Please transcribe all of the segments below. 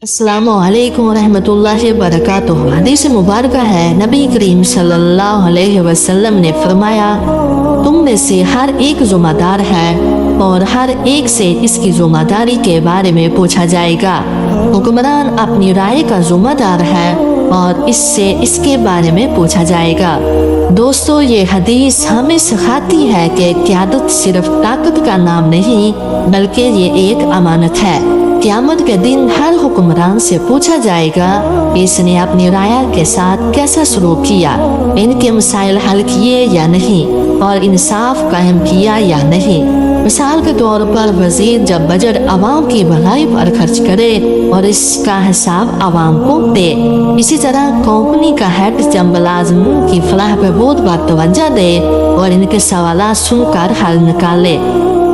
अस्सलामु अलैकुम रहमतुल्लाहि व बरकातुहू। हदीस मुबारक है, नबी करीम सल्लल्लाहु अलैहि वसल्लम ने फरमाया, तुम में से हर एक ज़िम्मेदार है और हर एक से इसकी ज़िम्मेदारी के बारे में पूछा जाएगा। हुक्मरान अपनी राय का ज़िम्मेदार है और इससे इसके बारे में पूछा जाएगा। दोस्तों, ये हदीस हमें सिखाती है कि क़यादत सिर्फ ताकत का नाम नहीं बल्कि ये एक अमानत है। क़यामत के दिन हर हुक्मरान से पूछा जाएगा इसने अपनी राय के साथ कैसा सलूक किया, इनके मसाइल हल किए या नहीं और इंसाफ कायम किया या नहीं। मिसाल के तौर पर वजीर जब बजट अवाम की भलाई पर खर्च करे और इसका हिसाब अवाम को दे। इसी तरह कंपनी का हेड जब मुलाजिमों की फलाह बहबूद पर तवज्जो दे और इनके सवालात सुनकर हल निकाले।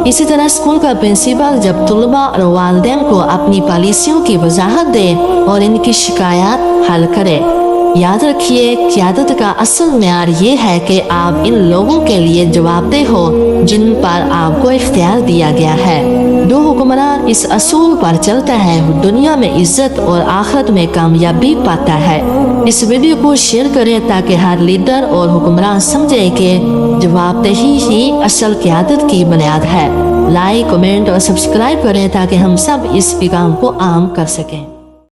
इसी तरह स्कूल का प्रिंसिपल जब तुलबा और वालिदैन को अपनी पॉलिसियों की वजाहत दे और इनकी शिकायत हल करे। याद रखिए, क़यादत का असल म्यार ये है कि आप इन लोगों के लिए जवाबदेह हो जिन पर आपको इख्तियार दिया गया है। जो हुक्मरान इस असूल पर चलता है वो दुनिया में इज्जत और आखिरत में कामयाबी पाता है। इस वीडियो को शेयर करें ताकि हर लीडर और हुक्मरान समझे कि जवाबदेही ही असल क़यादत की बुनियाद है। लाइक, कमेंट और सब्सक्राइब करें ताकि हम सब इस पैगाम को आम कर सकें।